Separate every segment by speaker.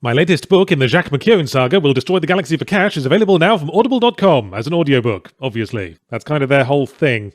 Speaker 1: My latest book in the Jacques McKeown saga, Will Destroy the Galaxy for Cash, is available now from audible.com as an audiobook, obviously. That's kind of their whole thing.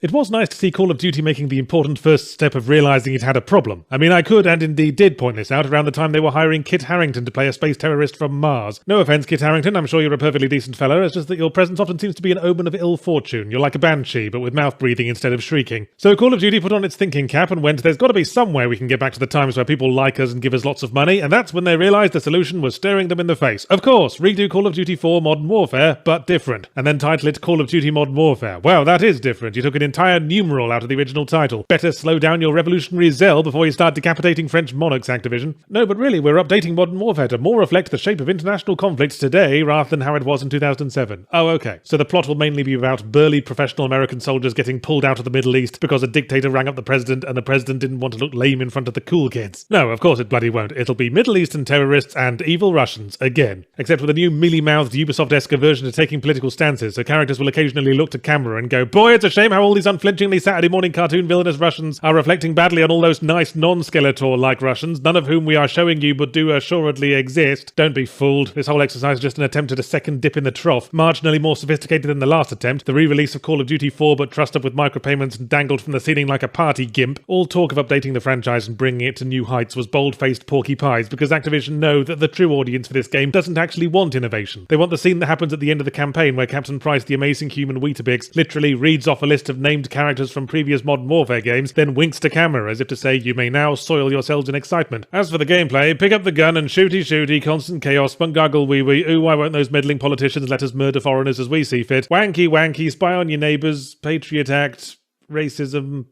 Speaker 1: It was nice to see Call of Duty making the important first step of realising it had a problem. I mean, I could and indeed did point this out around the time they were hiring Kit Harington to play a space terrorist from Mars. No offence, Kit Harington, I'm sure you're a perfectly decent fellow, it's just that your presence often seems to be an omen of ill fortune. You're like a banshee, but with mouth breathing instead of shrieking. So Call of Duty put on its thinking cap and went, there's got to be some way we can get back to the times where people like us and give us lots of money, and that's when they realised the solution was staring them in the face. Of course, redo Call of Duty 4 Modern Warfare, but different. And then title it Call of Duty Modern Warfare. Wow, that is different. You took an entire numeral out of the original title. Better slow down your revolutionary zeal before you start decapitating French monarchs, Activision. No, but really, we're updating Modern Warfare to more reflect the shape of international conflicts today rather than how it was in 2007. Oh, okay. So the plot will mainly be about burly professional American soldiers getting pulled out of the Middle East because a dictator rang up the president and the president didn't want to look lame in front of the cool kids. No, of course it bloody won't. It'll be Middle Eastern terrorists and evil Russians, again. Except with a new mealy-mouthed Ubisoft-esque aversion to taking political stances, so characters will occasionally look to camera and go, boy, it's a shame how all these unflinchingly Saturday morning cartoon villainous Russians are reflecting badly on all those nice non-Skeletor-like Russians, none of whom we are showing you but do assuredly exist. Don't be fooled. This whole exercise is just an attempt at a second dip in the trough, marginally more sophisticated than the last attempt, the re-release of Call of Duty 4 but trussed up with micropayments and dangled from the ceiling like a party gimp. All talk of updating the franchise and bringing it to new heights was bold-faced porky pies because Activision know that the true audience for this game doesn't actually want innovation. They want the scene that happens at the end of the campaign where Captain Price, the amazing human Weetabix, literally reads off a list of named characters from previous Modern Warfare games, then winks to camera as if to say, you may now soil yourselves in excitement. As for the gameplay, pick up the gun and shooty, constant chaos, spunk gargle wee, ooh, why won't those meddling politicians let us murder foreigners as we see fit, wanky, spy on your neighbours, Patriot Act, racism.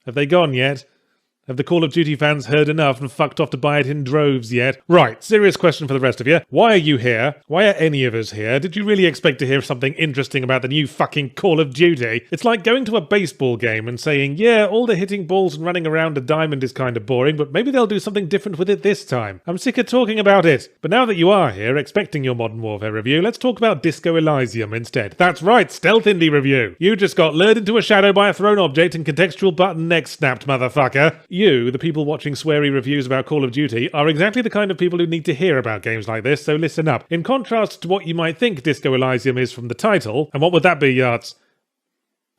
Speaker 1: Have they gone yet? Have the Call of Duty fans heard enough and fucked off to buy it in droves yet? Right, serious question for the rest of you. Why are you here? Why are any of us here? Did you really expect to hear something interesting about the new fucking Call of Duty? It's like going to a baseball game and saying, yeah, all the hitting balls and running around a diamond is kind of boring, but maybe they'll do something different with it this time. I'm sick of talking about it. But now that you are here, expecting your Modern Warfare review, let's talk about Disco Elysium instead. That's right, stealth indie review. You just got lured into a shadow by a thrown object and contextual button neck snapped, motherfucker. You, the people watching sweary reviews about Call of Duty, are exactly the kind of people who need to hear about games like this, so listen up. In contrast to what you might think Disco Elysium is from the title, and what would that be, Yarts?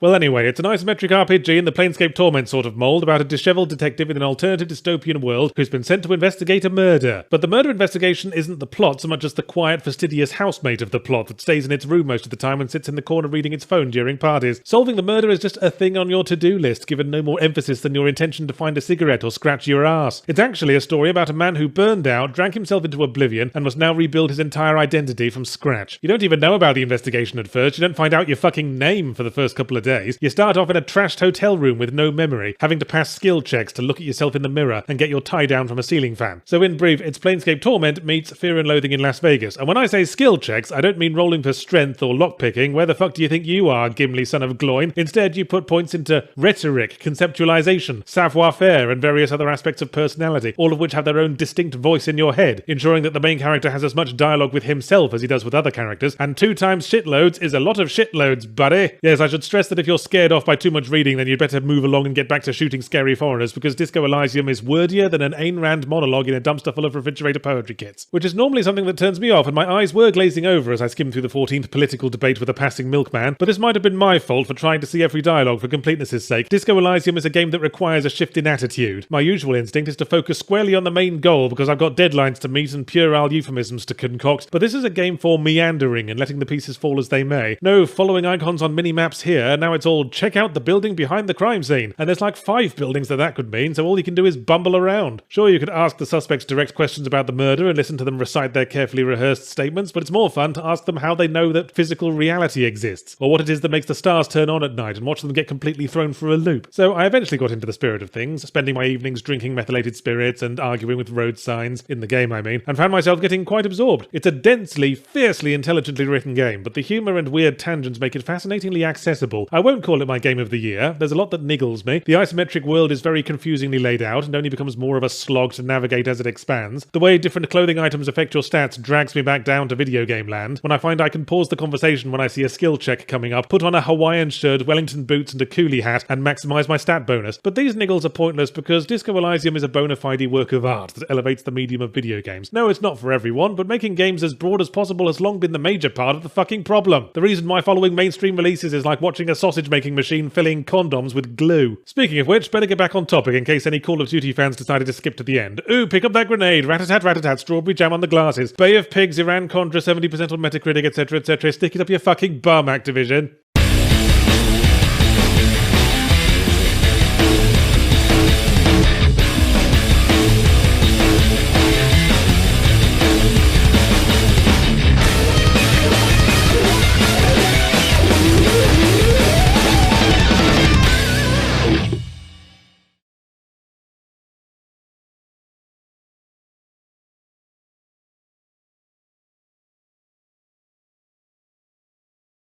Speaker 1: Well anyway, it's an isometric RPG in the Planescape Torment sort of mold about a dishevelled detective in an alternative dystopian world who's been sent to investigate a murder. But the murder investigation isn't the plot so much as the quiet, fastidious housemate of the plot that stays in its room most of the time and sits in the corner reading its phone during parties. Solving the murder is just a thing on your to-do list, given no more emphasis than your intention to find a cigarette or scratch your ass. It's actually a story about a man who burned out, drank himself into oblivion, and must now rebuild his entire identity from scratch. You don't even know about the investigation at first, you don't find out your fucking name for the first couple of days. You start off in a trashed hotel room with no memory, having to pass skill checks to look at yourself in the mirror and get your tie down from a ceiling fan. So in brief, it's Planescape Torment meets Fear and Loathing in Las Vegas. And when I say skill checks, I don't mean rolling for strength or lockpicking. Where the fuck do you think you are, Gimli son of Gloin? Instead, you put points into rhetoric, conceptualization, savoir-faire, and various other aspects of personality, all of which have their own distinct voice in your head, ensuring that the main character has as much dialogue with himself as he does with other characters, and 2 times shitloads is a lot of shitloads, buddy. Yes, I should stress that if you're scared off by too much reading, then you'd better move along and get back to shooting scary foreigners, because Disco Elysium is wordier than an Ayn Rand monologue in a dumpster full of refrigerator poetry kits. Which is normally something that turns me off, and my eyes were glazing over as I skimmed through the 14th political debate with a passing milkman, but this might have been my fault for trying to see every dialogue for completeness' sake. Disco Elysium is a game that requires a shift in attitude. My usual instinct is to focus squarely on the main goal, because I've got deadlines to meet and puerile euphemisms to concoct, but this is a game for meandering and letting the pieces fall as they may. No following icons on mini-maps here, now it's all check out the building behind the crime scene, and there's like 5 buildings that could mean, so all you can do is bumble around. Sure, you could ask the suspects direct questions about the murder and listen to them recite their carefully rehearsed statements, but it's more fun to ask them how they know that physical reality exists, or what it is that makes the stars turn on at night, and watch them get completely thrown for a loop. So I eventually got into the spirit of things, spending my evenings drinking methylated spirits and arguing with road signs, in the game I mean, and found myself getting quite absorbed. It's a densely, fiercely intelligently written game, but the humour and weird tangents make it fascinatingly accessible. I I won't call it my game of the year. There's a lot that niggles me. The isometric world is very confusingly laid out and only becomes more of a slog to navigate as it expands. The way different clothing items affect your stats drags me back down to video game land. When I find I can pause the conversation when I see a skill check coming up, put on a Hawaiian shirt, Wellington boots and a coolie hat, and maximize my stat bonus. But these niggles are pointless because Disco Elysium is a bona fide work of art that elevates the medium of video games. No, it's not for everyone, but making games as broad as possible has long been the major part of the fucking problem. The reason why following mainstream releases is like watching a sausage making machine filling condoms with glue. Speaking of which, better get back on topic in case any Call of Duty fans decided to skip to the end. Ooh, pick up that grenade, rat-a-tat, rat-a-tat, strawberry jam on the glasses, Bay of Pigs, Iran-Contra, 70% on Metacritic, etc, etc, stick it up your fucking bum, Activision.